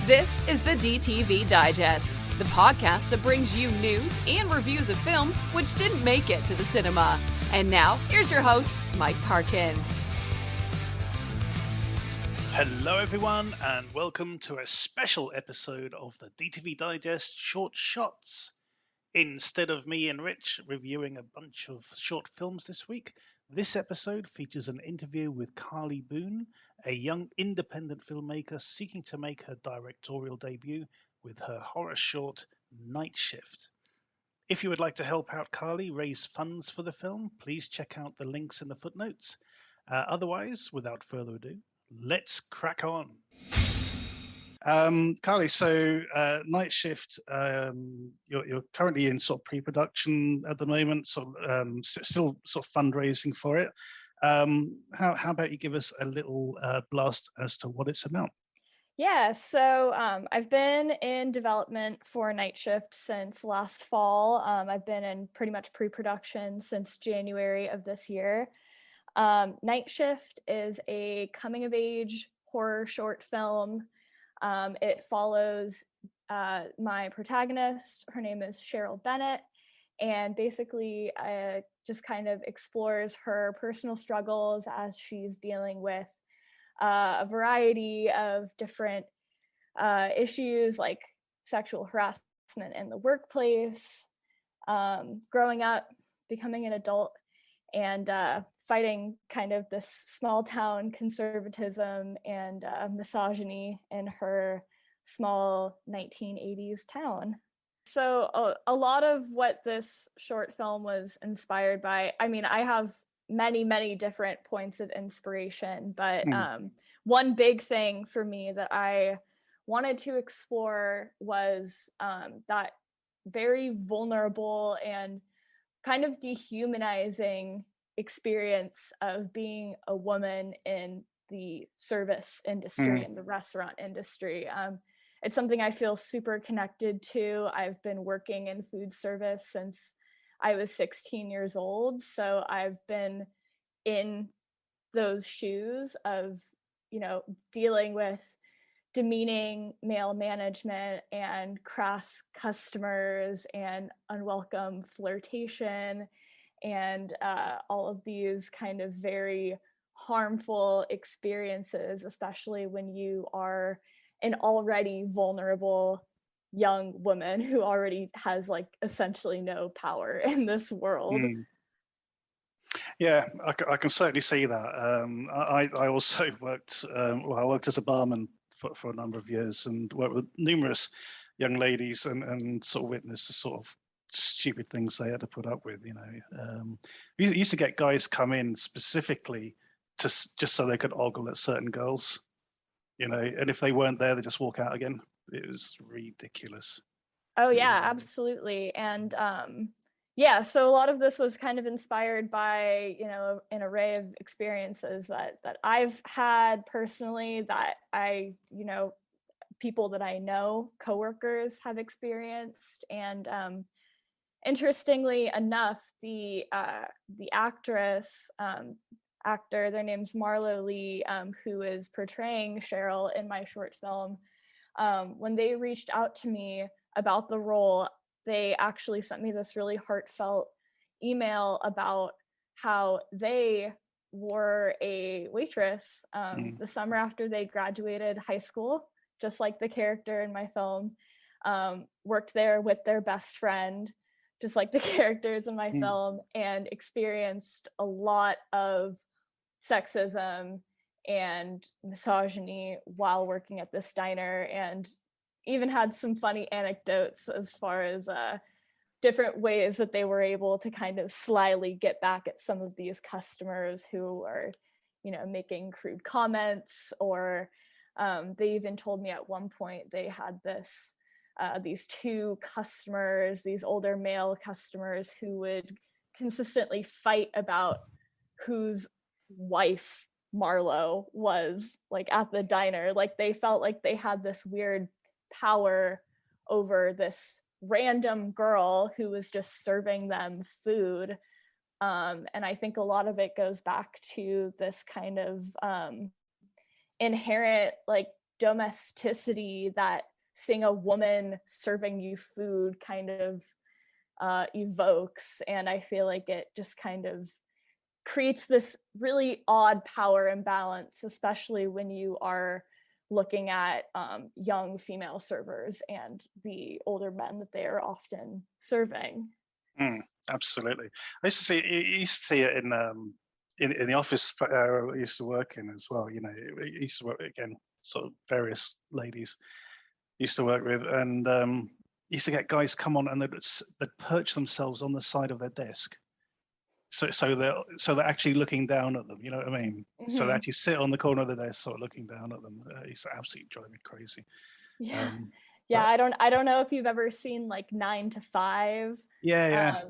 This is the DTV Digest, the podcast that brings you news and reviews of films which didn't make it to the cinema. And now, here's your host, Mike Parkin. Hello everyone, and welcome to a special episode of the DTV Digest Short Shots. Instead of me and Rich reviewing a bunch of short films this week, this episode features an interview with KARLEE Boon, a young independent filmmaker seeking to make her directorial debut with her horror short, Night Shift. If you would like to help out KARLEE raise funds for the film, please check out the links in the footnotes. Otherwise, without further ado, let's crack on. KARLEE, so Night Shift, you're currently in sort of pre-production at the moment, still sort of fundraising for it. How about you give us a little blast as to what it's about? Yeah, so I've been in development for Night Shift since last fall. I've been in pretty much pre-production since January of this year. Night Shift is a coming-of-age horror short film. It follows my protagonist. Her name is Cheryl, and basically just kind of explores her personal struggles as she's dealing with a variety of different issues like sexual harassment in the workplace, growing up, becoming an adult, and fighting kind of this small town conservatism and misogyny in her small 1980s town. So a lot of what this short film was inspired by, I mean, I have many different points of inspiration, but one big thing for me that I wanted to explore was that very vulnerable and kind of dehumanizing experience of being a woman in the service industry and the restaurant industry. It's something I feel super connected to. I've been working in food service since I was 16 years old, so I've been in those shoes of, you know, dealing with demeaning male management and crass customers and unwelcome flirtation and all of these kind of very harmful experiences, especially when you are an already vulnerable young woman who already has like essentially no power in this world. Yeah, I can certainly see that. I also worked, I worked as a barman for a number of years and worked with numerous young ladies and sort of witnessed the sort of stupid things they had to put up with, you know. We used to get guys come in specifically just so they could ogle at certain girls, you know, and if they weren't there, they just walk out again. It was ridiculous. Oh yeah, absolutely. And yeah, so a lot of this was kind of inspired by, you know, an array of experiences that I've had personally, that I, you know, people that I know, coworkers have experienced. And interestingly enough, the actor, their name's Marlo Lee, who is portraying Cheryl in my short film, when they reached out to me about the role, they actually sent me this really heartfelt email about how they were a waitress the summer after they graduated high school, just like the character in my film, worked there with their best friend, just like the characters in my film, and experienced a lot of sexism and misogyny while working at this diner, and even had some funny anecdotes as far as different ways that they were able to kind of slyly get back at some of these customers who are, you know, making crude comments, or they even told me at one point they had these two customers, these older male customers, who would consistently fight about whose wife Marlo was, like, at the diner. Like, they felt like they had this weird power over this random girl who was just serving them food. And I think a lot of it goes back to this kind of inherent, like, domesticity that seeing a woman serving you food kind of evokes. And I feel like it just kind of creates this really odd power imbalance, especially when you are looking at young female servers and the older men that they are often serving. Absolutely. I used to see it in the office I used to work in as well. You know, I used to work, again, sort of various ladies used to work with, and used to get guys come on and they'd perch themselves on the side of their desk. So they're actually looking down at them. You know what I mean? So they actually sit on the corner of the desk, sort of looking down at them. It used to absolutely drive me crazy. Yeah. Yeah, But I don't know if you've ever seen like 9 to 5. yeah.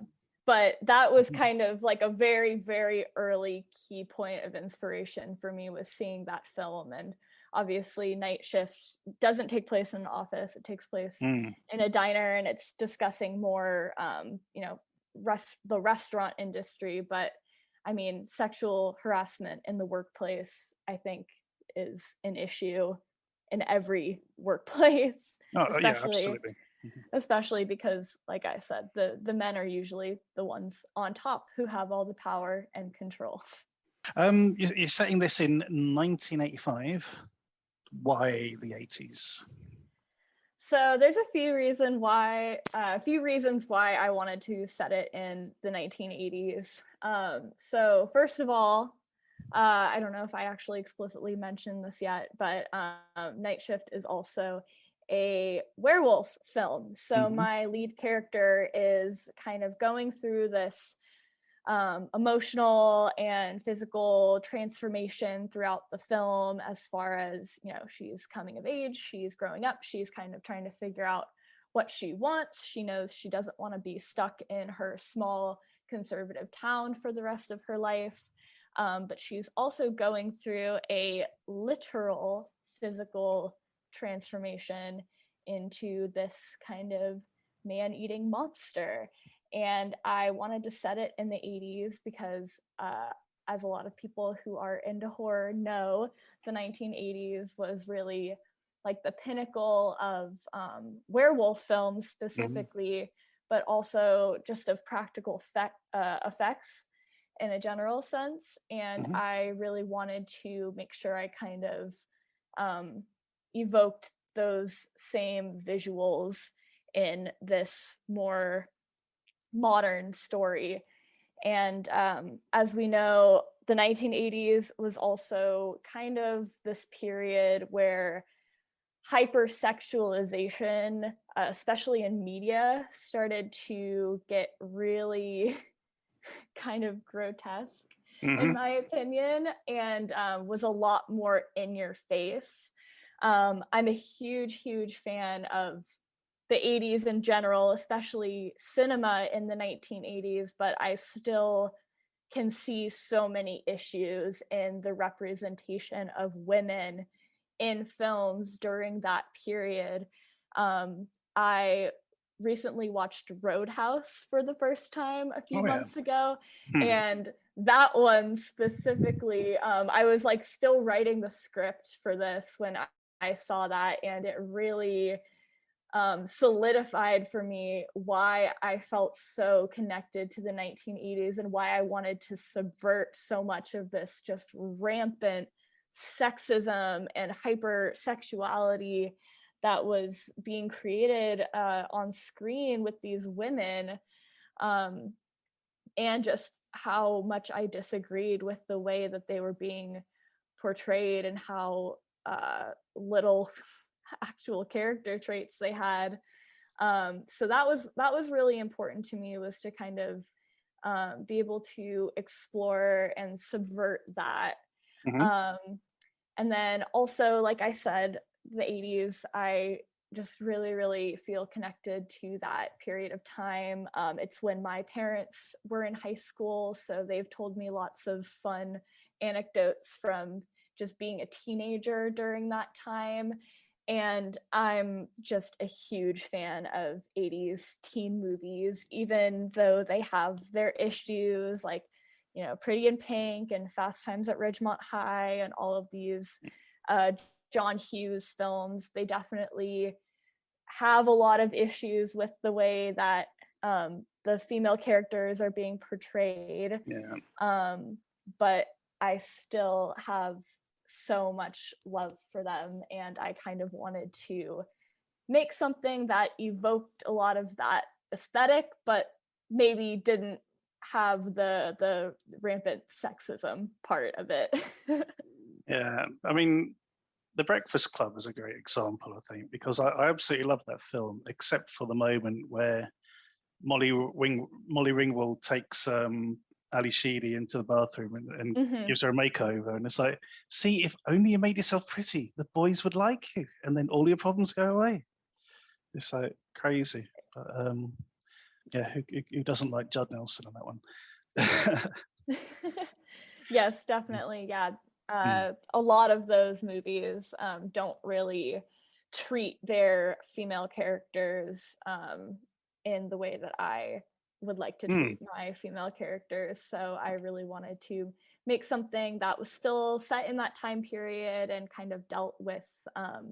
But that was kind of like a very, very early key point of inspiration for me, was seeing that film. And obviously Night Shift doesn't take place in an office, it takes place in a diner, and it's discussing more you know, the restaurant industry. But I mean, sexual harassment in the workplace, I think, is an issue in every workplace, Oh yeah, absolutely. especially because, like I said, the men are usually the ones on top who have all the power and control. You're setting this in 1985. Why the 80s? So there's a few reasons why I wanted to set it in the 1980s. So first of all, I don't know if I actually explicitly mentioned this yet, but Night Shift is also a werewolf film. So my lead character is kind of going through this emotional and physical transformation throughout the film, as far as, you know, she's coming of age, she's growing up, she's kind of trying to figure out what she wants. She knows she doesn't want to be stuck in her small conservative town for the rest of her life. But she's also going through a literal physical transformation into this kind of man-eating monster. And I wanted to set it in the 80s because, as a lot of people who are into horror know, the 1980s was really like the pinnacle of werewolf films specifically, but also just of practical effects in a general sense. And I really wanted to make sure I kind of evoked those same visuals in this more modern story. And as we know, the 1980s was also kind of this period where hypersexualization, especially in media, started to get really kind of grotesque, in my opinion, and was a lot more in your face. I'm a huge fan of the 80s in general, especially cinema in the 1980s, but I still can see so many issues in the representation of women in films during that period. I recently watched Roadhouse for the first time a few months ago, and that one specifically, I was like still writing the script for this when I saw that, and it really solidified for me why I felt so connected to the 1980s and why I wanted to subvert so much of this just rampant sexism and hypersexuality that was being created on screen with these women, and just how much I disagreed with the way that they were being portrayed and how little actual character traits they had. So that was really important to me, was to kind of be able to explore and subvert that. And then also, like I said, the 80s, I just really feel connected to that period of time. It's when my parents were in high school, so they've told me lots of fun anecdotes from just being a teenager during that time. And I'm just a huge fan of 80s teen movies, even though they have their issues, like, you know, Pretty in Pink and Fast Times at Ridgemont High and all of these John Hughes films, they definitely have a lot of issues with the way that the female characters are being portrayed. But I still have so much love for them, and I kind of wanted to make something that evoked a lot of that aesthetic, but maybe didn't have the rampant sexism part of it. Yeah, I mean, The Breakfast Club is a great example, I think, because I absolutely love that film, except for the moment where Molly Ringwald takes Ali Sheedy into the bathroom and gives her a makeover, and it's like, see, if only you made yourself pretty, the boys would like you, and then all your problems go away. It's like crazy, but yeah, who doesn't like Judd Nelson on that one? Yes, definitely. Yeah. A lot of those movies don't really treat their female characters in the way that I would like to treat my female characters. So I really wanted to make something that was still set in that time period and kind of dealt with a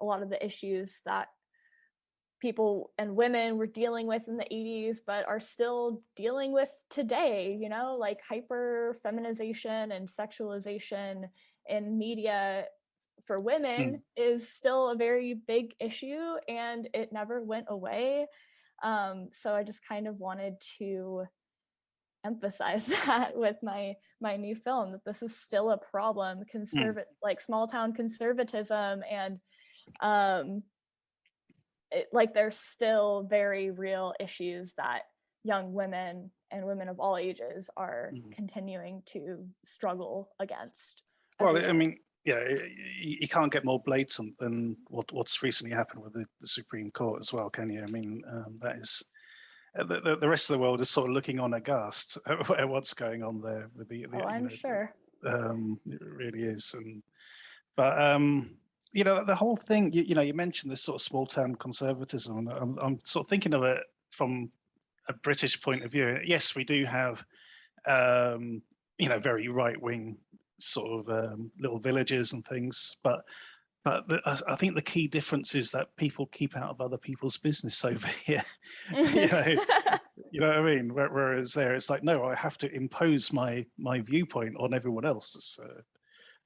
lot of the issues that people and women were dealing with in the 80s, but are still dealing with today, you know, like hyper feminization and sexualization in media for women is still a very big issue, and it never went away. So I just kind of wanted to emphasize that with my new film, that this is still a problem, like small town conservatism, and like there's still very real issues that young women and women of all ages are continuing to struggle against. Well, I mean, yeah, you can't get more blatant than what's recently happened with the Supreme Court as well, can you? I mean, that is the rest of the world is sort of looking on aghast at what's going on there with the I'm sure. It really is, but you know, the whole thing. You know, you mentioned this sort of small town conservatism. I'm sort of thinking of it from a British point of view. Yes, we do have you know, very right wing sort of little villages and things, but I think the key difference is that people keep out of other people's business over here. you know, you know what I mean? Whereas there, it's like, no, I have to impose my viewpoint on everyone else.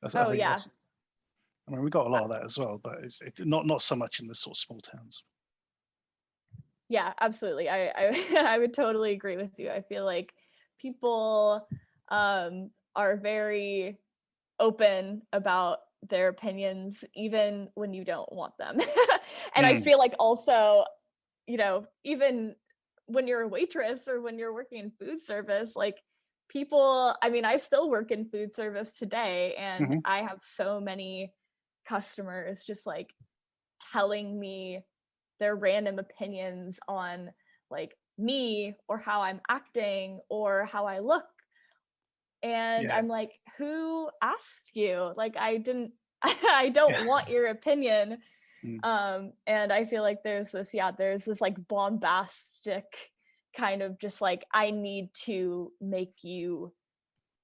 I think that's. I mean, we got a lot of that as well, but it's not so much in the sort of small towns. Yeah, absolutely. I would totally agree with you. I feel like people are very open about their opinions, even when you don't want them. And I feel like also, you know, even when you're a waitress or when you're working in food service, like people, I mean, I still work in food service today, and I have so many customers just like telling me their random opinions on like me or how I'm acting or how I look. And I'm like, who asked you? Like, I don't want your opinion. And I feel like there's this like bombastic kind of just like, I need to make you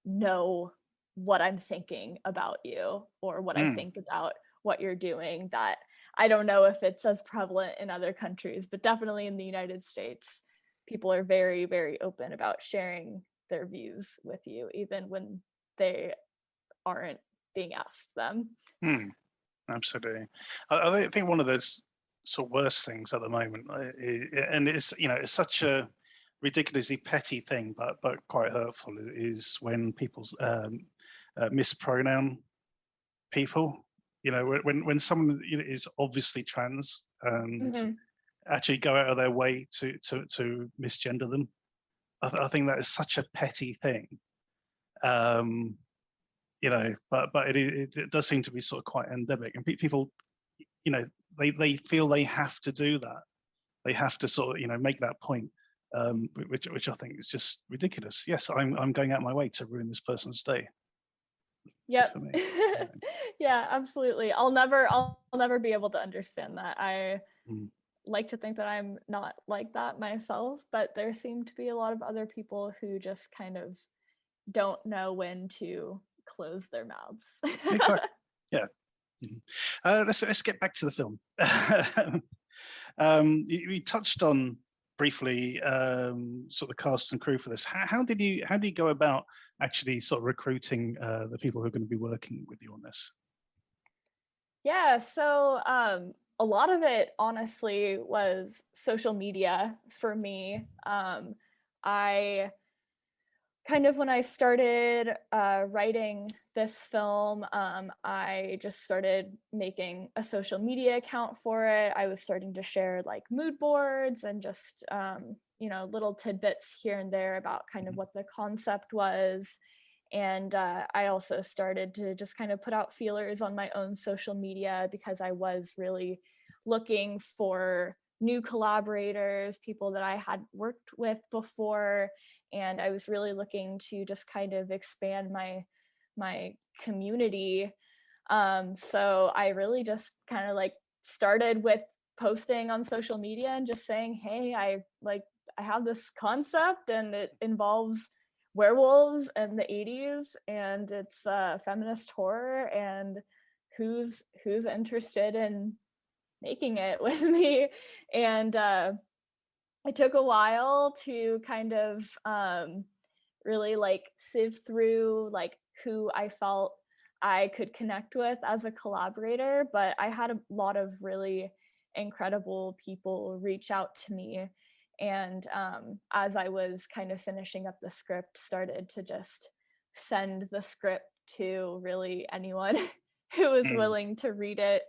know what I'm thinking about you or what I think about what you're doing, that I don't know if it's as prevalent in other countries, but definitely in the United States, people are very, very open about sharing their views with you, even when they aren't being asked them. Absolutely. I think one of those sort of worst things at the moment, and it's, you know, it's such a ridiculously petty thing, but quite hurtful, is when people mispronoun people. You know, when someone, you know, is obviously trans and actually go out of their way to misgender them. I think that is such a petty thing. You know, but it does seem to be sort of quite endemic, and people, you know, they feel they have to do that. They have to sort of, you know, make that point, which I think is just ridiculous. Yes, I'm going out my way to ruin this person's day. Yep. Yeah, absolutely. I'll never be able to understand that. I like to think that I'm not like that myself, but there seem to be a lot of other people who just kind of don't know when to close their mouths. Exactly. Yeah, Let's get back to the film. You touched on briefly sort of the cast and crew for this. How did you go about actually sort of recruiting the people who are going to be working with you on this? Yeah, so a lot of it honestly was social media for me. I kind of, when I started writing this film, I just started making a social media account for it. I was starting to share like mood boards and just little tidbits here and there about kind of what the concept was. And I also started to just kind of put out feelers on my own social media because I was really looking for new collaborators, people that I had worked with before, and I was really looking to just kind of expand my community. So I really just kind of like started with posting on social media and just saying, hey, I have this concept and it involves werewolves in the 80s and it's feminist horror, and who's interested in making it with me. And it took a while to kind of really like sieve through like who I felt I could connect with as a collaborator, but I had a lot of really incredible people reach out to me. And as I was kind of finishing up the script, started to just send the script to really anyone who was willing to read it.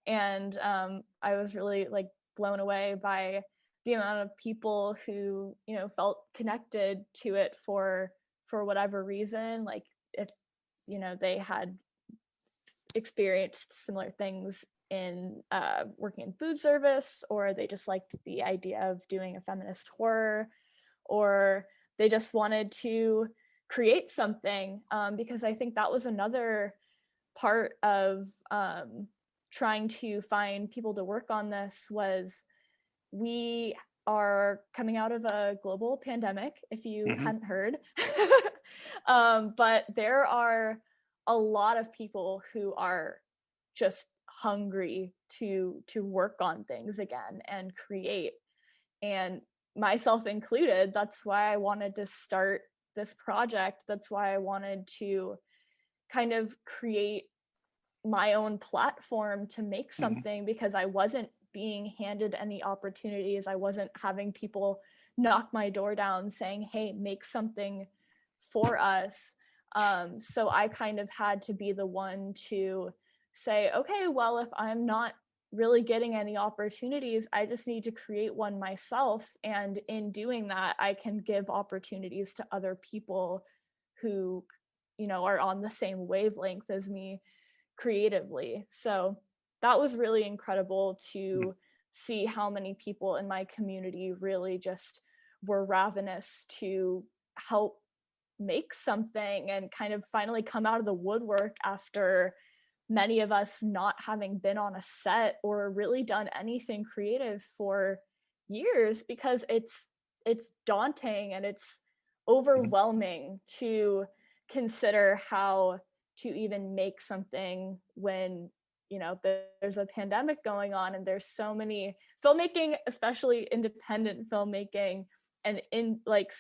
And I was really like blown away by the amount of people who felt connected to it for whatever reason, like if they had experienced similar things in working in food service, or they just liked the idea of doing a feminist horror, or they just wanted to create something, because I think that was another part of trying to find people to work on this. Was we are coming out of a global pandemic, if you hadn't heard. But there are a lot of people who are just hungry to work on things again and create, and myself included. That's why I wanted to start this project. That's why I wanted to kind of create my own platform to make something, because I wasn't being handed any opportunities. I wasn't having people knock my door down saying, hey, make something for us. So I kind of had to be the one to say, okay, well, if I'm not really getting any opportunities, I just need to create one myself. And in doing that, I can give opportunities to other people who, are on the same wavelength as me creatively. So that was really incredible to see how many people in my community really just were ravenous to help make something and kind of finally come out of the woodwork after many of us not having been on a set or really done anything creative for years, because it's daunting and it's overwhelming to consider how to even make something when there's a pandemic going on, and there's so many filmmaking, especially independent filmmaking, and in like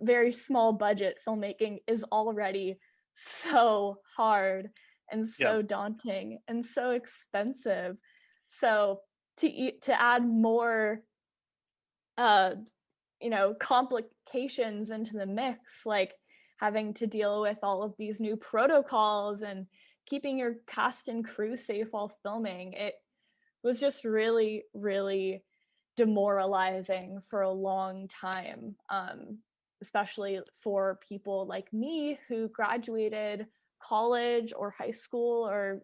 very small budget filmmaking is already so hard and so daunting and so expensive. So to add more complications into the mix, like having to deal with all of these new protocols and keeping your cast and crew safe while filming, it was just really, really demoralizing for a long time, especially for people like me who graduated college or high school, or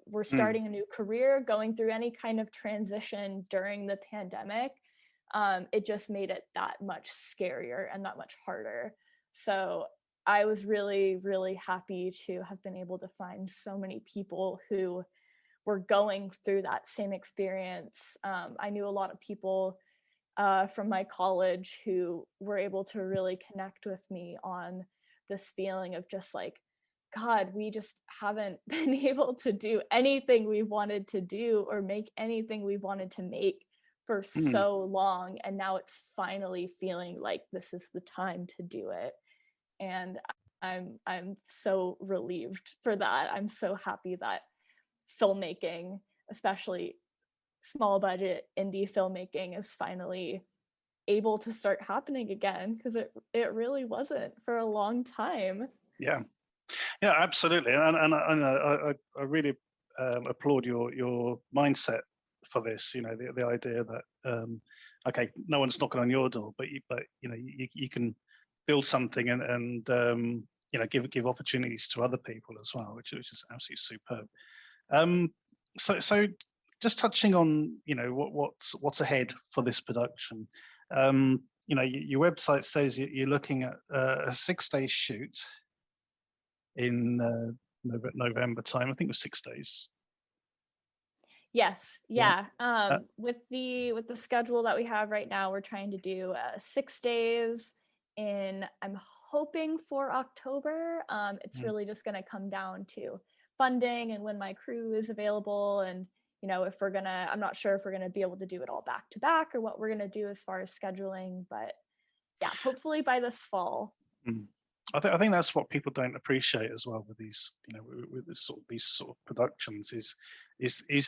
were starting a new career, going through any kind of transition during the pandemic. It just made it that much scarier and that much harder. So I was really, really happy to have been able to find so many people who were going through that same experience. I knew a lot of people from my college who were able to really connect with me on this feeling of just like God, we just haven't been able to do anything we wanted to do or make anything we wanted to make for so long. And now it's finally feeling like this is the time to do it. And I'm so relieved for that. I'm so happy that filmmaking, especially small budget indie filmmaking, is finally able to start happening again, because it really wasn't for a long time. Yeah, absolutely, and I really applaud your mindset for this. You know, the idea that okay, no one's knocking on your door, but you can build something and give opportunities to other people as well, which is absolutely superb. So just touching on what's ahead for this production. Your website says you're looking at a 6-day shoot in November time. I think it was 6 days. Yes, yeah. With the schedule that we have right now, we're trying to do 6 days in, I'm hoping for October. It's really just going to come down to funding and when my crew is available, and if we're gonna, I'm not sure if we're gonna be able to do it all back to back or what we're gonna do as far as scheduling, but yeah, hopefully by this fall. I think that's what people don't appreciate as well with these, with these sort of productions is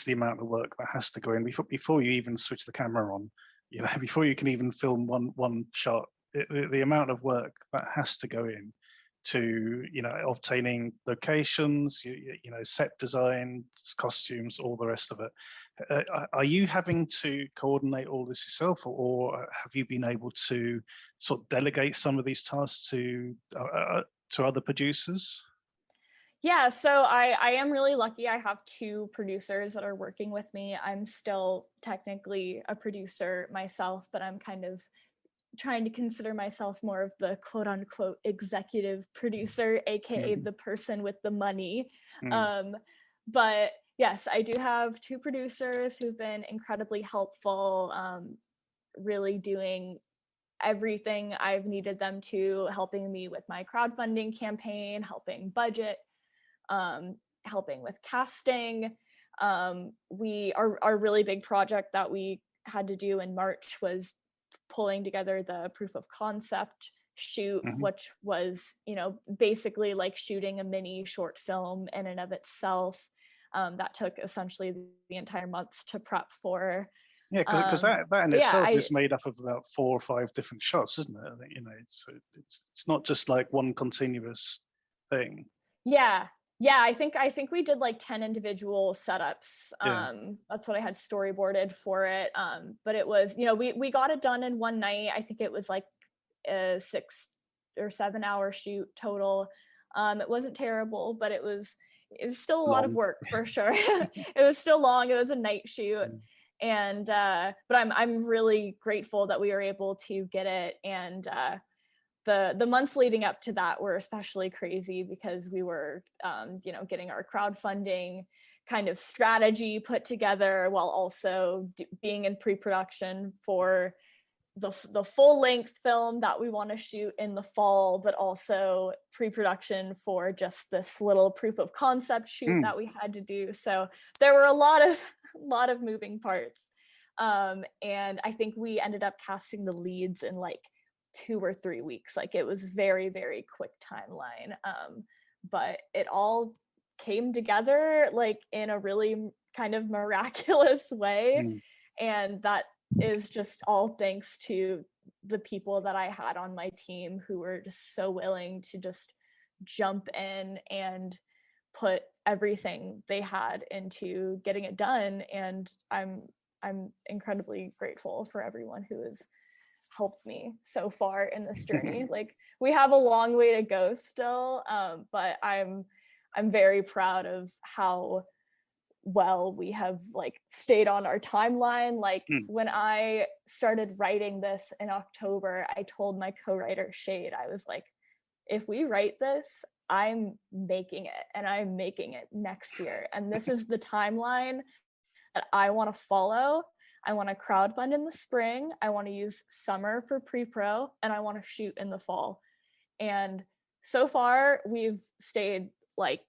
the amount of work that has to go in before you even switch the camera on, before you can even film one shot. The amount of work that has to go in to obtaining locations, set design, costumes, all the rest of it. Are you having to coordinate all this yourself, or have you been able to sort of delegate some of these tasks to other producers? Yeah, so I am really lucky. I have 2 producers that are working with me. I'm still technically a producer myself, but I'm kind of trying to consider myself more of the quote unquote executive producer, aka the person with the money. But yes, I do have 2 producers who've been incredibly helpful, really doing everything I've needed them to, helping me with my crowdfunding campaign, helping budget, helping with casting. Our really big project that we had to do in March was pulling together the proof of concept shoot, which was, basically like shooting a mini short film in and of itself. That took essentially the entire month to prep for. Yeah, because that in itself is made up of about 4 or 5 different shots, isn't it? I think, it's not just like one continuous thing. Yeah, I think we did like 10 individual setups. That's what I had storyboarded for it. But it was, we got it done in one night. I think it was like a 6 or 7 hour shoot total. It wasn't terrible, but it was still a lot of work for sure. It was still long. It was a night shoot. And but I'm really grateful that we were able to get it. And the months leading up to that were especially crazy because we were getting our crowdfunding kind of strategy put together while also being in pre-production for the full length film that we want to shoot in the fall, but also pre-production for just this little proof of concept shoot that we had to do. So there were a lot of moving parts. And I think we ended up casting the leads in like 2 or 3 weeks. Like it was very, very quick timeline. But it all came together like in a really kind of miraculous way. And that is just all thanks to the people that I had on my team who were just so willing to just jump in and put everything they had into getting it done. And I'm incredibly grateful for everyone who has helped me so far in this journey. Like we have a long way to go still, but I'm very proud of how well we have like stayed on our timeline. Like when I started writing this in October, I told my co-writer Shade, I was like, if we write this, I'm making it, and I'm making it next year. And this is the timeline that I want to follow. I want to crowdfund in the spring. I want to use summer for pre-pro, and I want to shoot in the fall. And so far, we've stayed like,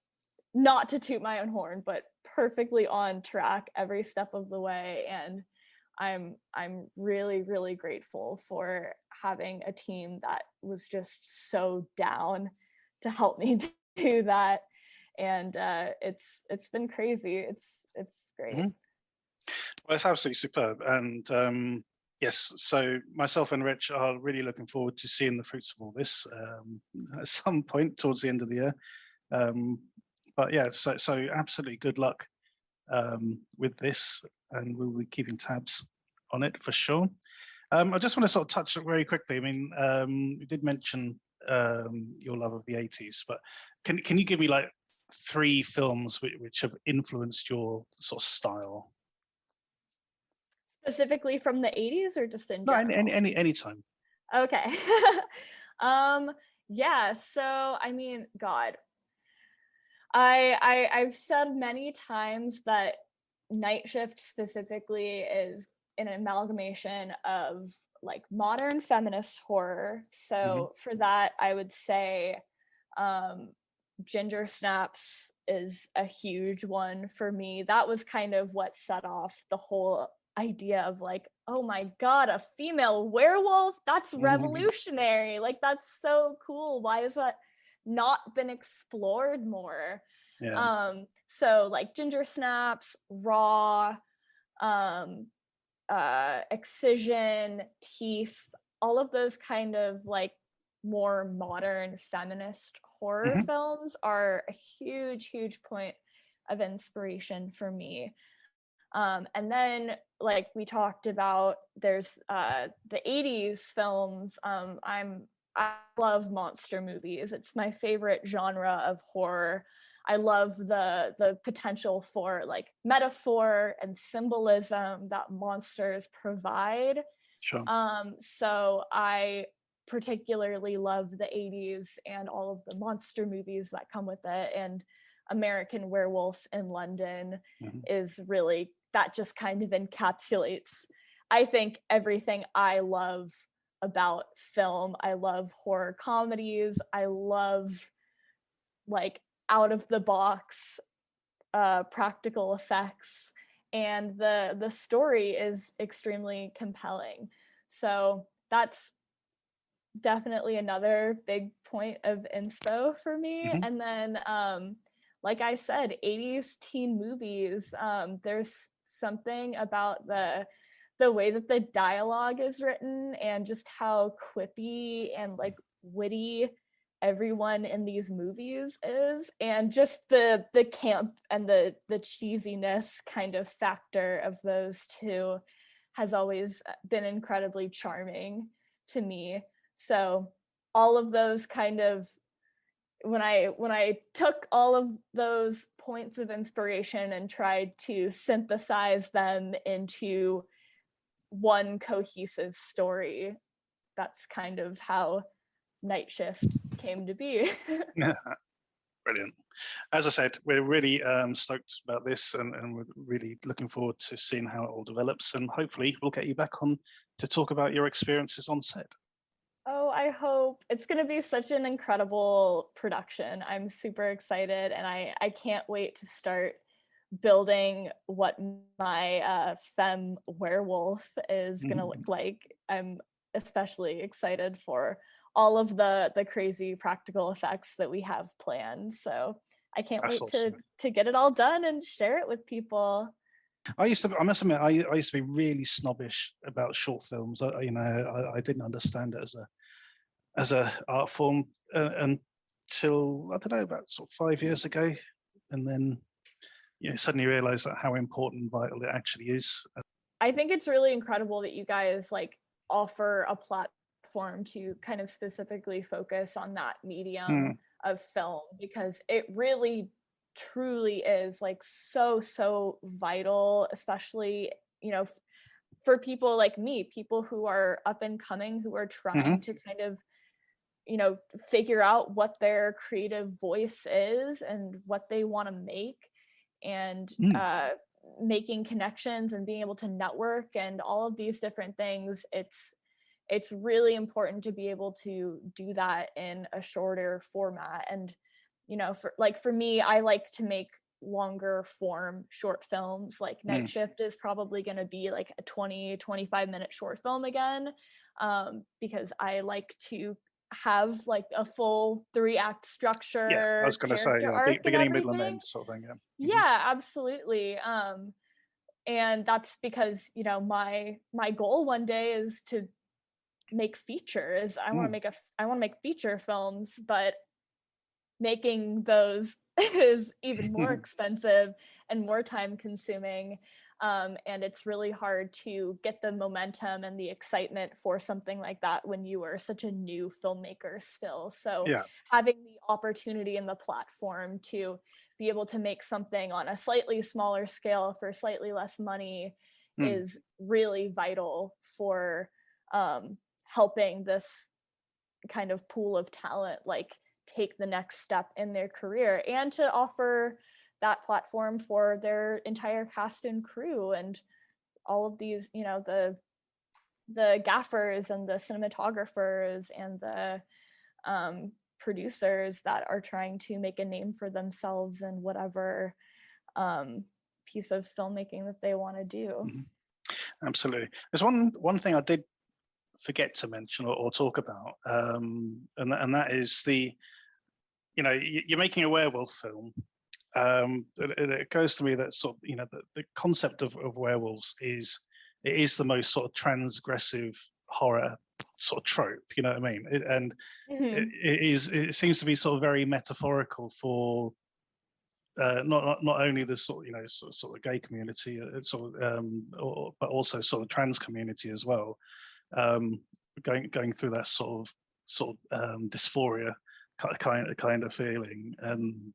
not to toot my own horn, but perfectly on track every step of the way. And I'm really, really grateful for having a team that was just so down to help me do that. And it's been crazy. It's great. Mhm. Well, it's absolutely superb. And yes, so myself and Rich are really looking forward to seeing the fruits of all this at some point towards the end of the year. But yeah, so absolutely good luck with this, and we'll be keeping tabs on it for sure. I just want to sort of touch very quickly. I mean, you did mention your love of the 80s, but can you give me like 3 films which have influenced your sort of style? Specifically from the 80s or just in No, general? any time. Okay. Yeah, so I mean, God, I've said many times that Night Shift specifically is an amalgamation of like modern feminist horror. Hmm. So for that, I would say um, Ginger Snaps is a huge one for me. That was kind of what set off the whole idea of like, oh my God, a female werewolf? That's Hmm. revolutionary. Like, that's so cool. Why has that not been explored more? Yeah. So like Ginger Snaps, Raw, um, Excision, Teeth, all of those kind of like more modern feminist horror Hmm. films are a huge, huge point of inspiration for me. And then, like we talked about, there's the 80s films. I love monster movies. It's my favorite genre of horror. I love the potential for like metaphor and symbolism that monsters provide. Sure. So I particularly love the 80s and all of the monster movies that come with it. And American Werewolf in London Hmm. is really, that just kind of encapsulates, I think, everything I love about film. I love horror comedies. I love like out of the box practical effects, and the story is extremely compelling. So that's definitely another big point of inspo for me. Hmm. And then like I said, 80s teen movies, there's something about the way that the dialogue is written and just how quippy and like witty everyone in these movies is, and just the camp and the cheesiness kind of factor of those two has always been incredibly charming to me. So all of those kind of, when I took all of those points of inspiration and tried to synthesize them into one cohesive story, that's kind of how Night Shift came to be. Yeah. Brilliant. As I said, we're really stoked about this, and we're really looking forward to seeing how it all develops. And hopefully, we'll get you back on to talk about your experiences on set. Oh, I hope. It's going to be such an incredible production. I'm super excited, and I can't wait to start building what my femme werewolf is going to look Mhm. like. I'm especially excited for all of the crazy practical effects that we have planned. So I can't That's wait awesome. to get it all done and share it with people. I must admit, I used to be really snobbish about short films. I didn't understand it as a art form until I don't know, about sort of 5 years ago, and then suddenly realised that how important and vital it actually is. I think it's really incredible that you guys like offer a platform to kind of specifically focus on that medium Mm, of film, because it really truly is like so vital, especially, for people like me, people who are up and coming, who are trying mhm, to kind of, figure out what their creative voice is and what they want to make, and mm. making connections and being able to network and all of these different things. It's really important to be able to do that in a shorter format. And for me, I like to make longer form short films. Like Night Shift is probably going to be like a 20-25 minute short film again, because I like to have like a full 3-act Yeah, I was structure, going to say, character arc, and beginning, middle, and everything. end sort of thing. Yeah. Yeah, absolutely. And that's because my goal one day is to make features. I want to make feature films, but making those is even more expensive and more time consuming. And it's really hard to get the momentum and the excitement for something like that when you are such a new filmmaker still. So Yeah. having the opportunity and the platform to be able to make something on a slightly smaller scale for slightly less money is really vital for helping this kind of pool of talent like take the next step in their career, and to offer that platform for their entire cast and crew and all of these, the gaffers and the cinematographers and the producers that are trying to make a name for themselves in whatever piece of filmmaking that they want to do. Absolutely. There's one thing I did forget to mention or talk about, and that is you're making a werewolf film. It occurs to me that sort of, the concept of werewolves is the most sort of transgressive horror sort of trope. You know what I mean? It seems to be sort of very metaphorical for not only the sort of gay community, but also sort of trans community as well. Going through that sort of dysphoria kind of feeling, and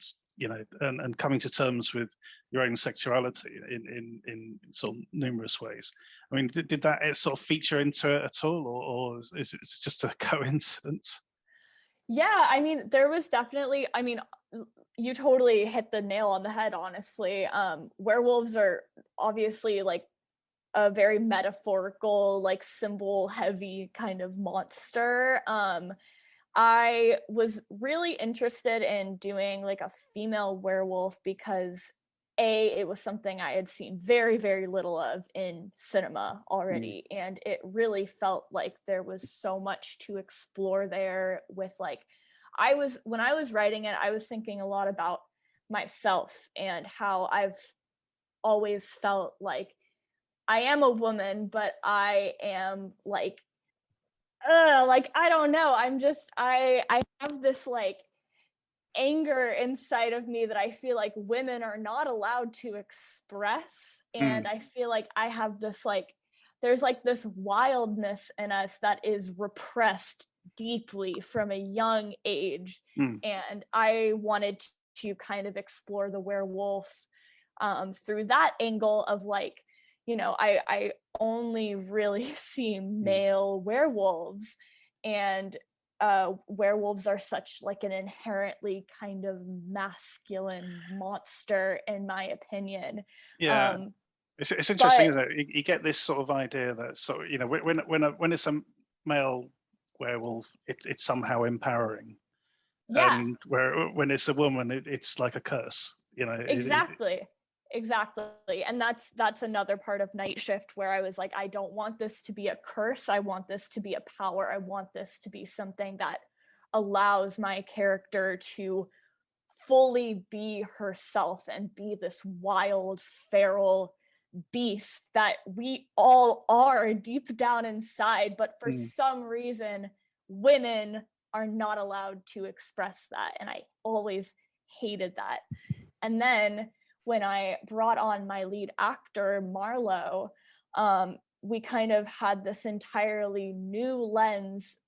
and coming to terms with your own sexuality in sort of numerous ways. I mean, did that sort of feature into it at all, or is it just a coincidence? Yeah, I mean, there was definitely, you totally hit the nail on the head, honestly. Werewolves are obviously like a very metaphorical, like symbol heavy kind of monster. I was really interested in doing like a female werewolf because it was something I had seen very, very little of in cinema already. And it really felt like there was so much to explore there with like, when I was writing it, I was thinking a lot about myself and how I've always felt like I am a woman, but I am like I don't know. I have this like anger inside of me that I feel like women are not allowed to express. And I feel like I have this like, there's like this wildness in us that is repressed deeply from a young age. And I wanted to kind of explore the werewolf through that angle of like, I only really see male werewolves, and werewolves are such like an inherently kind of masculine monster, in my opinion. Yeah, it's interesting, But isn't it? You get this sort of idea that when it's a male werewolf, it's somehow empowering, yeah, and when it's a woman, it's like a curse. exactly. And that's another part of Night Shift where I was like, I don't want this to be a curse. I want this to be a power. I want this to be something that allows my character to fully be herself and be this wild, feral beast that we all are deep down inside. But for some reason, women are not allowed to express that. And I always hated that. And then when I brought on my lead actor, Marlo, we kind of had this entirely new lens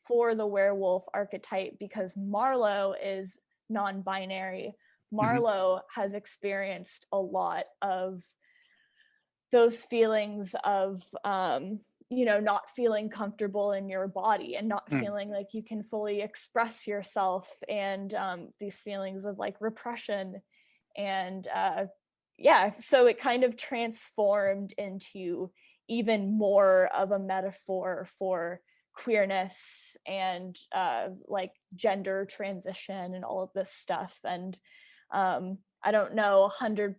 for the werewolf archetype because Marlo is non-binary. Marlo has experienced a lot of those feelings of not feeling comfortable in your body and not feeling like you can fully express yourself, and these feelings of like repression. And so it kind of transformed into even more of a metaphor for queerness and like gender transition and all of this stuff. And I don't know 100%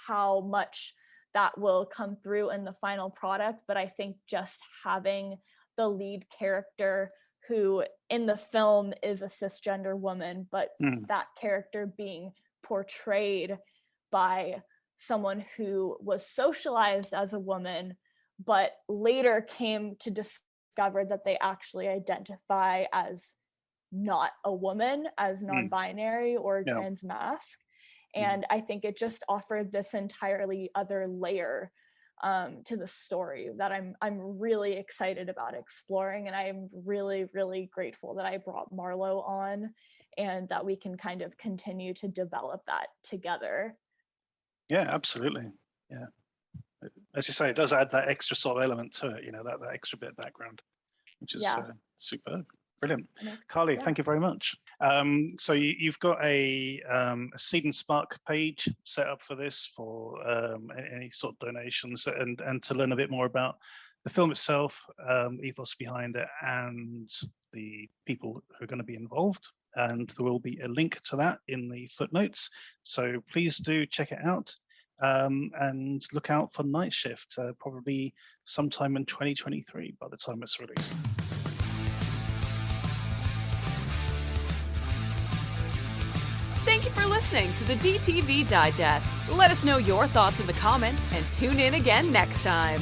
how much that will come through in the final product, but I think just having the lead character who in the film is a cisgender woman, but that character being portrayed by someone who was socialized as a woman, but later came to discover that they actually identify as not a woman, as non-binary or transmasc. And I think it just offered this entirely other layer to the story that I'm really excited about exploring. And I'm really, really grateful that I brought Marlo on and that we can kind of continue to develop that together. Yeah, absolutely. Yeah. As you say, it does add that extra sort of element to it, that extra bit of background, which is superb. Brilliant. KARLEE, thank you very much. So you've got a Seed and Spark page set up for this for any sort of donations and to learn a bit more about the film itself, ethos behind it, and the people who are going to be involved. And there will be a link to that in the footnotes. So please do check it out. And look out for Night Shift, probably sometime in 2023 by the time it's released. Thank you for listening to the DTV Digest. Let us know your thoughts in the comments and tune in again next time.